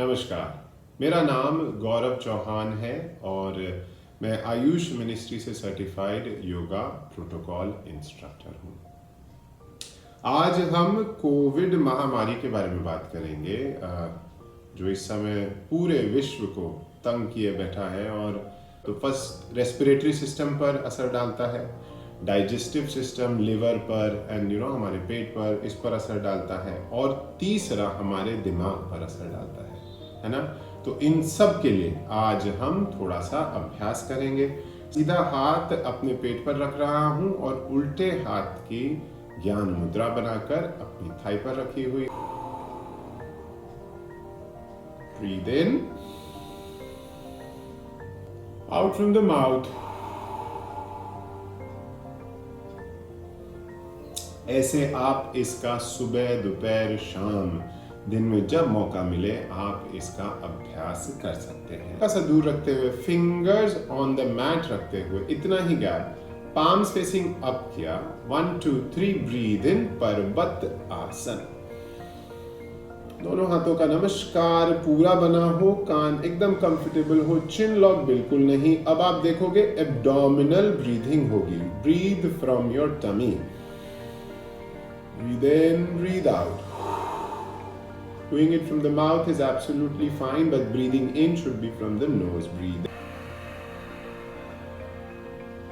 नमस्कार, मेरा नाम गौरव चौहान है और मैं आयुष मिनिस्ट्री से सर्टिफाइड योगा प्रोटोकॉल इंस्ट्रक्टर हूँ। आज हम कोविड महामारी के बारे में बात करेंगे जो इस समय पूरे विश्व को तंग किए बैठा है। और तो फर्स्ट रेस्पिरेटरी सिस्टम पर असर डालता है, डाइजेस्टिव सिस्टम, लिवर पर एंड हमारे पेट पर, इस पर असर डालता है, और तीसरा हमारे दिमाग पर असर डालता है ना। तो इन सब के लिए आज हम थोड़ा सा अभ्यास करेंगे। सीधा हाथ अपने पेट पर रख रहा हूं और उल्टे हाथ की ज्ञान मुद्रा बनाकर अपनी थाई पर रखी हुई। Breathe in, out from the mouth. ऐसे आप इसका सुबह, दोपहर, शाम, दिन में जब मौका मिले आप इसका अभ्यास कर सकते हैं। थोड़ा सा दूर रखते हुए, फिंगर्स ऑन द मैट रखते हुए, इतना ही गैप, पाम्स फेसिंग अप किया। 1 2 3 ब्रीद इन, पर्वत आसन। दोनों हाथों का नमस्कार पूरा बना हो, कान एकदम कंफर्टेबल हो, चिन लॉक बिल्कुल नहीं। अब आप देखोगे एब्डोमिनल ब्रीदिंग होगी। Breathe from your tummy. Breathe in, breathe out. Doing it from the mouth is absolutely fine, but breathing in should be from the nose. Breathe.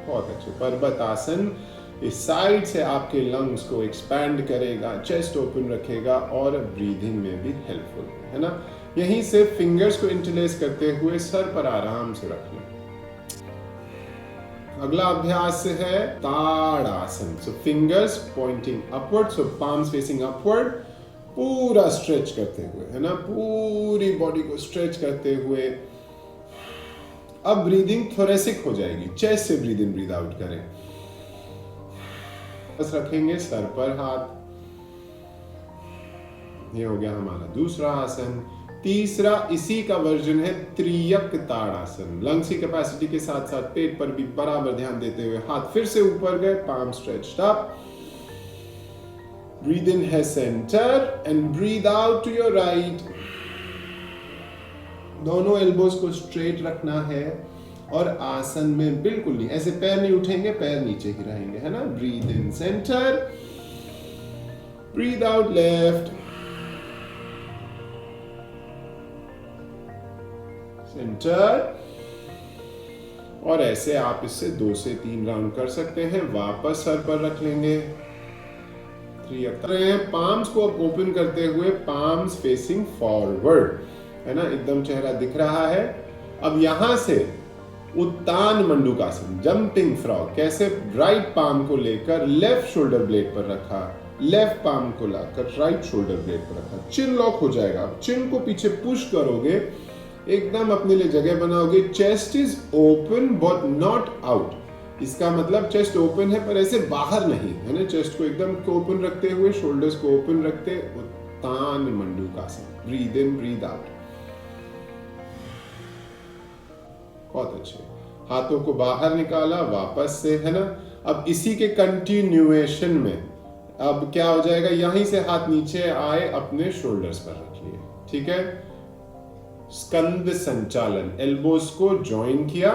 बहुत अच्छे। पर्वत आसन इस साइड से आपके लंग्स को एक्सपैंड करेगा, चेस्ट ओपन रखेगा और ब्रीदिंग में भी हेल्पफुल है ना। यहीं से फिंगर्स को इंटरलेस करते हुए सर पर आराम से रख लें। अगला अभ्यास है ताड़ासन। सो फिंगर्स पॉइंटिंग अपवर्ड, सो पाम्स फेसिंग अपवर्ड, पूरा स्ट्रेच करते हुए, है ना, पूरी बॉडी को स्ट्रेच करते हुए। अब ब्रीदिंग थोरेसिक हो जाएगी, चेस्ट से ब्रीद इन ब्रीद आउट करें। बस रखेंगे सर पर हाथ। ये हो गया हमारा दूसरा आसन। तीसरा इसी का वर्जन है त्रियक ताड़ासन। लंग्स की कैपेसिटी के साथ साथ पेट पर भी बराबर ध्यान देते हुए हाथ फिर से ऊपर गए, palm stretched up. Breathe in है center and breathe out to your right. दोनों एल्बोज को स्ट्रेट रखना है और आसन में बिल्कुल नहीं, ऐसे पैर नहीं उठेंगे, पैर नीचे ही रहेंगे, है ना। Breathe in center, breathe out left, center। और ऐसे आप इससे 2 से 3 राउंड कर सकते हैं। वापस सर पर रख लेंगे। पाम्स को अब ओपन करते हुए, पाम्स फेसिंग फॉरवर्ड, है ना, एकदम चेहरा दिख रहा है। अब यहां से उत्तान मंडूकासन, जंपिंग फ्रॉग। कैसे? राइट पाम को लेकर लेफ्ट शोल्डर ब्लेड पर रखा, लेफ्ट पाम को लाकर राइट शोल्डर ब्लेड पर रखा। चिन लॉक हो जाएगा। अब चिन को पीछे पुश करोगे, एकदम अपने लिए जगह बनाओगे। Chest is open but not out. इसका मतलब चेस्ट ओपन है पर ऐसे बाहर नहीं, है ना। चेस्ट को एकदम ओपन रखते हुए, शोल्डर्स को ओपन रखते, Uttana Mandukasana. Breathe in, breathe out. बहुत अच्छे। हाथों को बाहर निकाला, वापस से, है ना। अब इसी के कंटिन्यूएशन में अब क्या हो जाएगा, यहीं से हाथ नीचे आए, अपने शोल्डर्स पर रख लिए, ठीक है। स्कंद संचालन, एल्बोज को ज्वाइन किया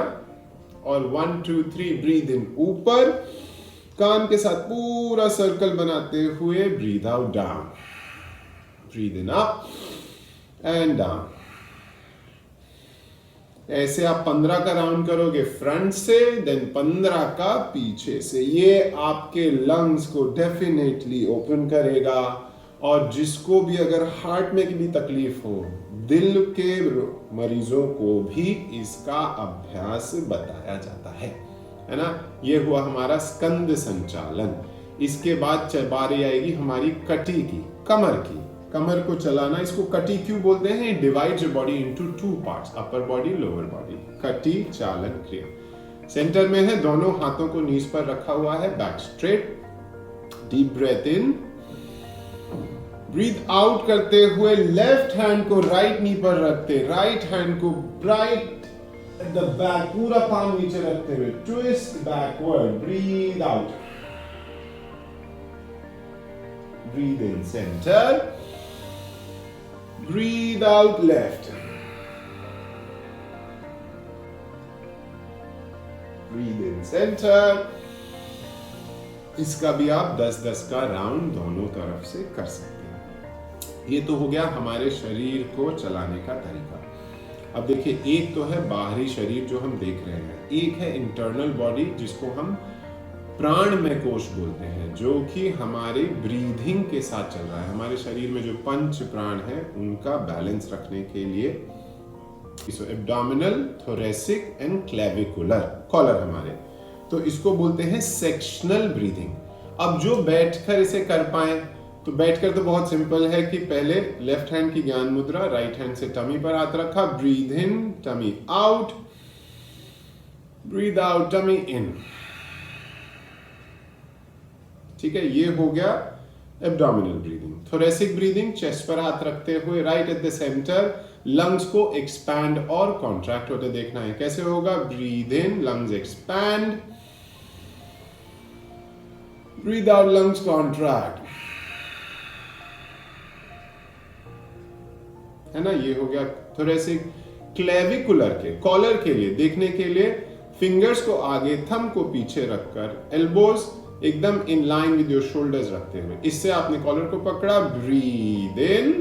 और 1 2 3 ब्रीद इन ऊपर, कान के साथ पूरा सर्कल बनाते हुए breathe out down. Breathe in up and down. ऐसे आप 15 का राउंड करोगे फ्रंट से, देन 15 का पीछे से। ये आपके लंग्स को डेफिनेटली ओपन करेगा। और जिसको भी अगर हार्ट में की भी तकलीफ हो, दिल के मरीजों को भी इसका अभ्यास बताया जाता है ना। ये हुआ हमारा स्कंद संचालन। इसके बाद बारी आएगी हमारी कटी की, कमर की। कमर को चलाना, इसको कटी क्यों बोलते हैं? Divides your body into 2 parts, upper body, lower body. कटी चालन क्रिया। सेंटर में है, दोनों हाथों को नीज पर रखा हुआ है, back straight. Deep breath in, breathe out करते हुए लेफ्ट हैंड को राइट नी पर रखते, राइट हैंड को राइट एट द बैक, पूरा पाम नीचे रखते हुए twist backward. Breathe out, breathe in centre, Breathe out left. Breathe in center. इसका भी आप 10-10 का राउंड दोनों तरफ से कर सकते हैं। ये तो हो गया हमारे शरीर को चलाने का तरीका। अब देखिए, एक तो है बाहरी शरीर जो हम देख रहे हैं, एक है इंटरनल बॉडी जिसको हम प्राणमय कोश बोलते हैं, जो कि हमारे ब्रीदिंग के साथ चल रहा है। हमारे शरीर में जो पंच प्राण है उनका बैलेंस रखने के लिए abdominal, thoracic and clavicular collar हमारे, तो इसको बोलते हैं सेक्शनल ब्रीदिंग। अब जो बैठकर इसे कर पाए, तो बैठकर तो बहुत सिंपल है कि पहले लेफ्ट हैंड की ज्ञान मुद्रा, राइट हैंड से टमी पर हाथ रखा, breathe in, tummy out, breathe out, tummy in. ठीक है, ये हो गया abdominal breathing. Thoracic breathing, chest पर हाथ रखते हुए right at the centre, lungs को एक्सपैंड और कॉन्ट्रैक्ट होते देखना है। कैसे होगा? Breathe in, lungs expand, breathe out, lungs contract, है ना। ये हो गया थोरेसिक। क्लेविकुलर के कॉलर के लिए देखने के लिए फिंगर्स को आगे, थंब को पीछे रखकर, एल्बोज एकदम in line with your shoulders रखते हुए, इससे आपने कॉलर को पकड़ा, breathe in,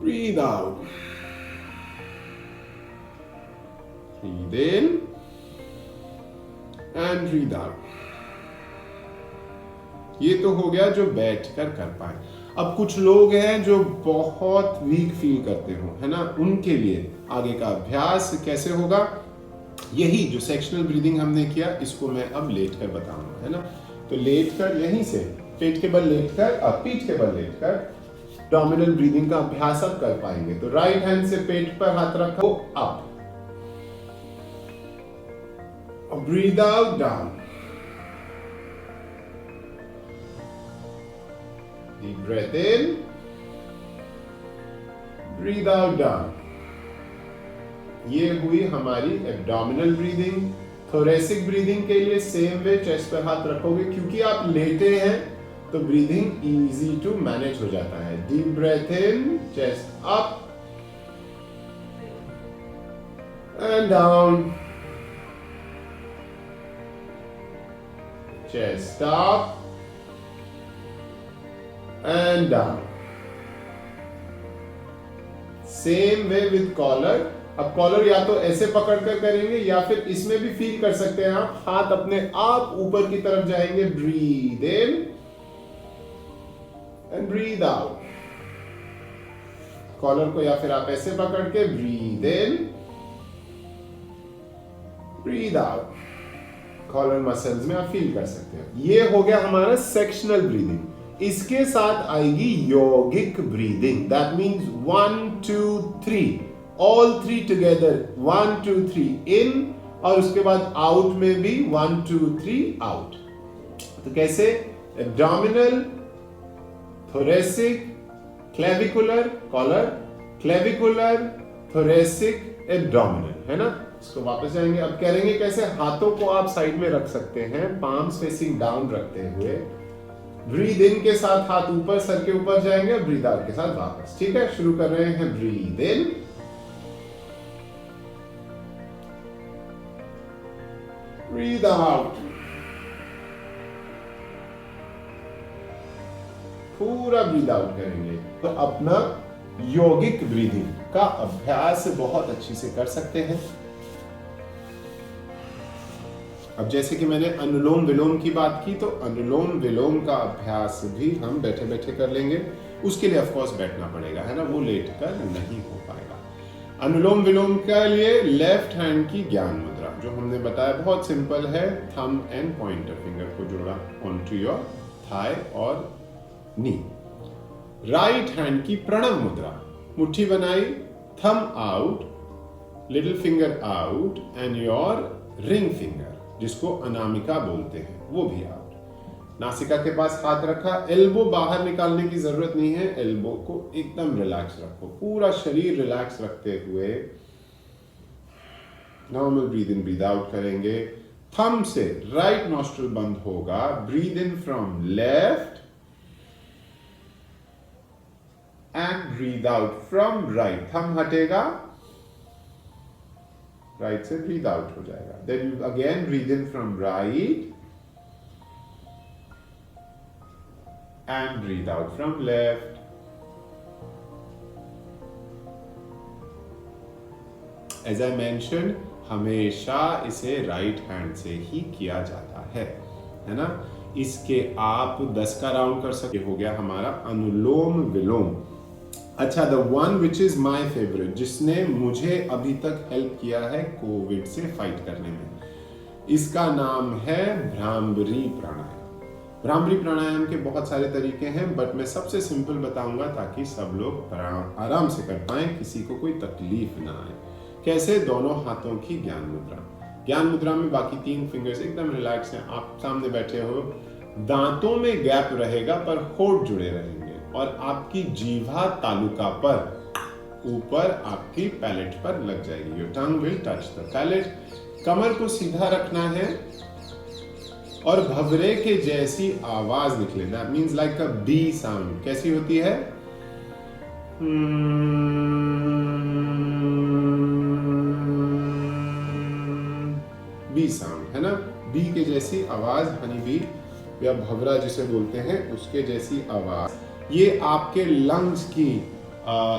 breathe out, breathe in and breathe out. ये तो हो गया जो बैठकर कर पाए। अब कुछ लोग हैं जो बहुत वीक फील करते हो, है ना, उनके लिए आगे का अभ्यास कैसे होगा? यही जो सेक्शनल ब्रीदिंग हमने किया, इसको मैं अब लेटकर बताऊंगा, है ना। तो लेटकर, यहीं से पेट के बल लेटकर, अब पीठ के बल लेटकर एब्डोमिनल ब्रीदिंग का अभ्यास अब कर पाएंगे। तो राइट हैंड से पेट पर हाथ रखो, up, breathe out, down, deep breath in, breathe out, down. ये हुई हमारी एब्डोमिनल ब्रीदिंग। थोरेसिक ब्रीदिंग के लिए सेम वे, चेस्ट पर हाथ रखोगे, क्योंकि आप लेटे हैं तो ब्रीदिंग इजी टू मैनेज हो जाता है। Deep breath in, chest up and down, chest up and down. Same way with collar. अब कॉलर या तो ऐसे पकड़ कर करेंगे या फिर इसमें भी फील कर सकते हैं आप, हाथ अपने आप ऊपर की तरफ जाएंगे, breathe in and breathe out. Collar को या फिर आप ऐसे पकड़ के breathe in, breathe out, collar muscles में आप फील कर सकते हैं। ये हो गया हमारा सेक्शनल ब्रीदिंग। इसके साथ आएगी yogic breathing. That means 1 2 3, all 3 together, 1 2 3 in, और उसके बाद आउट में भी 1 2 3 आउट। तो कैसे? Abdominal, thoracic, clavicular, collar, clavicular, thoracic, abdominal, है ना। इसको वापस जाएंगे। अब करेंगे कैसे? हाथों को आप साइड में रख सकते हैं, पाम्स फेसिंग डाउन रखते हुए। ब्रीद इन के साथ हाथ ऊपर, सर के ऊपर जाएंगे, ब्रीद आउट के साथ वापस। ठीक है, शुरू कर रहे हैं। ब्रीद इन, ब्रीद आउट, पूरा ब्रीद आउट करेंगे। तो अपना योगिक ब्रीदिंग का अभ्यास बहुत अच्छी से कर सकते हैं। अब जैसे कि मैंने अनुलोम विलोम की बात की, तो अनुलोम विलोम का अभ्यास भी हम बैठे बैठे कर लेंगे। उसके लिए ऑफ कोर्स बैठना पड़ेगा, है ना, वो लेट कर नहीं हो पाएगा। अनुलोम विलोम के लिए लेफ्ट हैंड की ज्ञान मुद्रा, जो हमने बताया बहुत सिंपल है, थंब एंड पॉइंटर फिंगर को जोड़ा ऑनटू योर थाई और नी। राइट हैंड की प्रणव मुद्रा, मुट्ठी बनाई, thumb out, little finger out and your ring finger, जिसको अनामिका बोलते हैं, वो भी आउट। नासिका के पास हाथ रखा, एल्बो बाहर निकालने की जरूरत नहीं है, एल्बो को एकदम रिलैक्स रखो, पूरा शरीर रिलैक्स रखते हुए normal breathe in breathe out करेंगे। थंब से राइट नॉस्ट्रिल बंद होगा, breathe in from left and breathe out from right. Thumb हटेगा, राइट से ब्रीद आउट हो जाएगा। Then you again breathe in from right and breathe out from left. As I mention, हमेशा इसे right hand से ही किया जाता है ना। इसके आप 10 का राउंड कर सकते। हो गया हमारा अनुलोम विलोम। अच्छा, the one which is my favourite, जिसने मुझे अभी तक हेल्प किया है कोविड से फाइट करने में, इसका नाम है भ्रामरी प्राणायाम। भ्रामरी प्राणायाम के बहुत सारे तरीके हैं, बट मैं सबसे सिंपल बताऊंगा ताकि सब लोग आराम से कर पाए, किसी को कोई तकलीफ ना आए। कैसे? दोनों हाथों की ज्ञान मुद्रा। ज्ञान मुद्रा में बाकी 3 फिंगर्स एकदम रिलैक्स हैं। आप सामने बैठे हो, दांतों में गैप रहेगा पर होठ जुड़े रहेंगे, और आपकी जीवा तालुका पर ऊपर आपकी पैलेट पर लग जाएगी। Your tongue will touch the palate. कमर को सीधा रखना है और भवरे के जैसी आवाज निकले। That means like a bee sound. कैसी होती है? बी साउंड है ना, बी के जैसी आवाज, हनी बी या भवरा जिसे बोलते हैं, उसके जैसी आवाज। ये आपके लंग्स की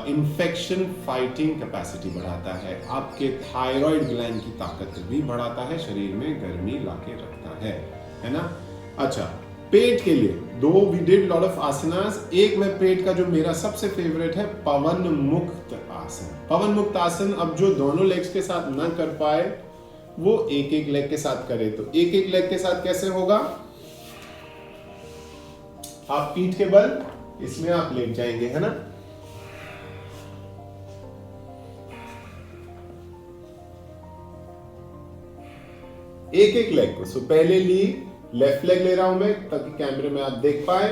इन्फेक्शन फाइटिंग कैपेसिटी बढ़ाता है, आपके थायराइड ग्लैंड की ताकत भी बढ़ाता है, शरीर में गर्मी लाके रखता है ना। अच्छा, पेट के लिए वी डिड लॉट ऑफ आसनास। एक में पेट का जो मेरा सबसे फेवरेट है, पवन मुक्त आसन। पवन मुक्त आसन अब जो दोनों लेग्स के साथ ना कर पाए, वो एक एक लेग के साथ करे। तो एक एक लेग के साथ कैसे होगा? आप पीठ के बल इसमें आप लेट जाएंगे, है ना। एक एक लेग को, सो पहले लेफ्ट लेग ले रहा हूं मैं ताकि कैमरे में आप देख पाए।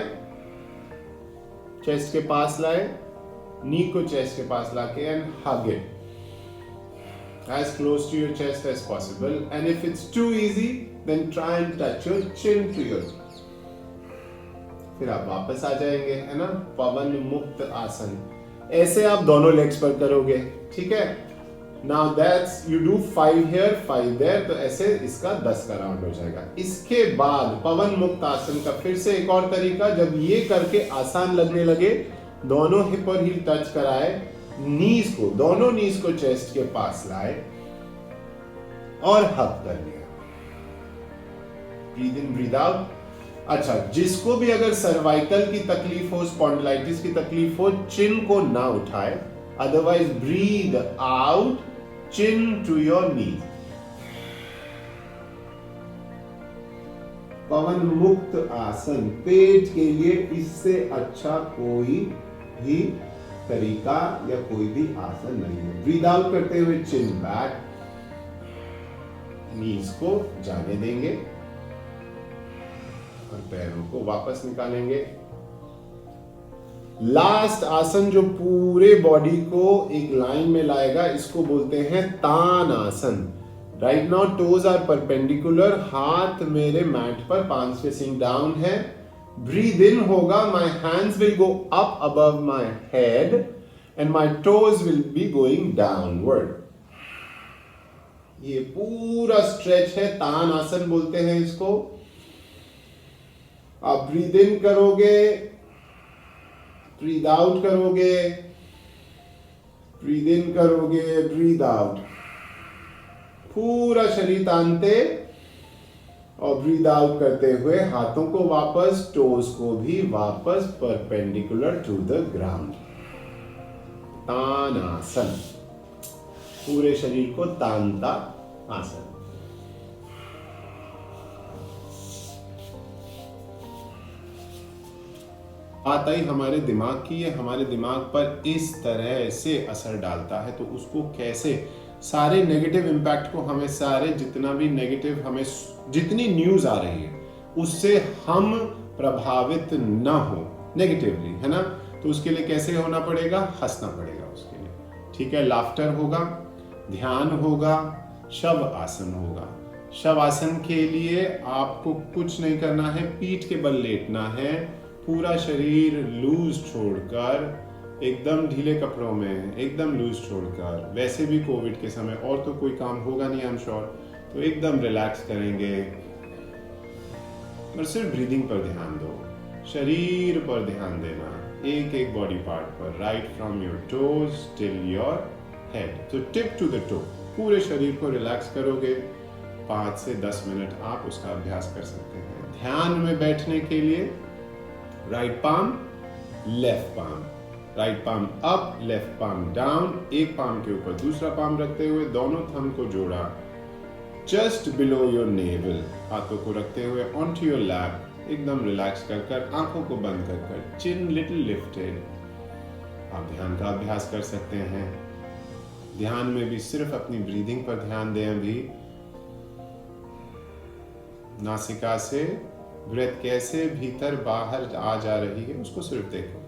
चेस्ट के पास लाए, नी को चेस्ट के पास लाके and hug it as close to your chest as possible, and if it's too easy then try and touch your chin to your chest. फिर आप वापस आ जाएंगे, है ना। पवन मुक्त आसन ऐसे आप दोनों लेग्स पर करोगे, ठीक है। Now that's you do 5 here 5 there, तो ऐसे इसका 10 का राउंड हो जाएगा। इसके बाद पवन मुक्त आसन का फिर से एक और तरीका, जब ये करके आसान लगने लगे, दोनों हिप और हील टच कराए, नीज को, दोनों नीज को चेस्ट के पास लाए और हग कर लिया। Breathe in breathe out. अच्छा, जिसको भी अगर सर्वाइकल की तकलीफ हो, स्पॉन्डिलाइटिस की तकलीफ हो, चिन को ना उठाए, otherwise breathe out, chin to your knees. Pavan Mukta Asana पेट के लिए इससे अच्छा कोई भी तरीका या कोई भी आसन नहीं है। ब्रीद आउट करते हुए चिन बैक, नीज को जाने देंगे और पैरों को वापस निकालेंगे। लास्ट आसन जो पूरे बॉडी को एक लाइन में लाएगा, इसको बोलते हैं तान आसन। Right now toes are perpendicular, हाथ मेरे मैट पर, पांच फेसिंग डाउन है। ब्रीद इन होगा, my hands will go up above my head and my toes will be going downward. ये पूरा स्ट्रेच है, तान आसन बोलते हैं इसको। आप ब्रीद इन करोगे, ब्रीद आउट करोगे, ब्रीद इन करोगे, ब्रीद आउट, पूरा शरीर तानते और ब्रीद आउट करते हुए हाथों को वापस, टोज को भी वापस परपेंडिकुलर टू द ग्राउंड। तानासन, पूरे शरीर को तानता आसन। बात आई हमारे दिमाग की, ये हमारे दिमाग पर इस तरह से असर डालता है, तो उसको कैसे, सारे नेगेटिव इम्पैक्ट को, हमें सारे जितना भी नेगेटिव, हमें जितनी न्यूज आ रही है उससे हम प्रभावित ना हो नेगेटिवली, है ना। तो उसके लिए कैसे होना पड़ेगा? हंसना पड़ेगा उसके लिए, ठीक है। लाफ्टर होगा, ध्यान होगा, शव आसन होगा। शव आसन के लिए आपको कुछ नहीं करना है, पीठ के बल लेटना है, पूरा शरीर लूज छोड़कर एकदम ढीले कपड़ों में, एकदम लूज छोड़कर, वैसे भी कोविड के समय और तो कोई काम होगा नहीं आई एम श्योर, तो एकदम रिलैक्स करेंगे और सिर्फ ब्रीदिंग पर ध्यान दो, शरीर पर ध्यान देना, एक एक बॉडी पार्ट पर, right from your toes till your head, तो टिप टू द टो, पूरे शरीर को रिलैक्स करोगे। 5 से 10 मिनट आप उसका अभ्यास कर सकते हैं। ध्यान में बैठने के लिए right palm, left palm, right palm up, left palm down, एक पाम के ऊपर दूसरा पाम रखते हुए दोनों थंब को जोड़ा, जस्ट बिलो योर नेवल, हाथों को रखते हुए ऑनटू योर लैप, एकदम रिलैक्स कर आंखों को बंद कर चिन लिटिल लिफ्टेड। आप ध्यान का अभ्यास कर सकते हैं। ध्यान में भी सिर्फ अपनी ब्रीदिंग पर ध्यान दें। अभी नासिका से ब्रेथ कैसे भीतर बाहर आ जा रही है उसको सिर्फ देखो।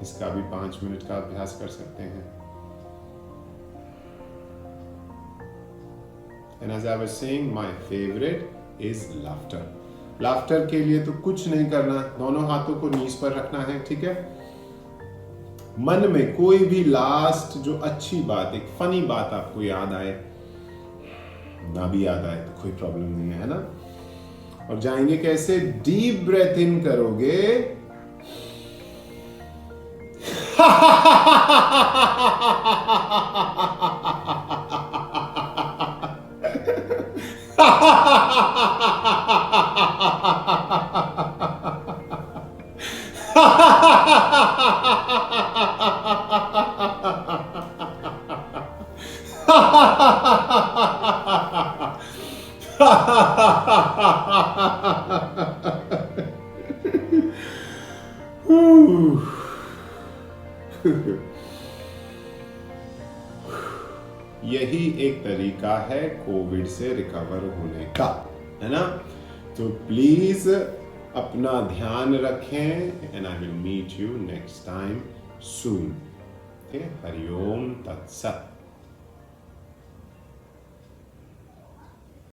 इसका भी 5 मिनट का अभ्यास कर सकते हैं। And as I was saying, my favorite is laughter. Laughter के लिए तो कुछ नहीं करना, दोनों हाथों को नीज पर रखना है, ठीक है। मन में कोई भी लास्ट जो अच्छी बात, एक फनी बात आपको याद आए, ना भी याद आए तो कोई प्रॉब्लम नहीं है ना। और जाएंगे कैसे, डीप ब्रेथ इन करोगे यही एक तरीका है कोविड से रिकवर होने का, है ना। तो प्लीज अपना ध्यान रखें and I will meet you next time soon. हरिओम तत्सत।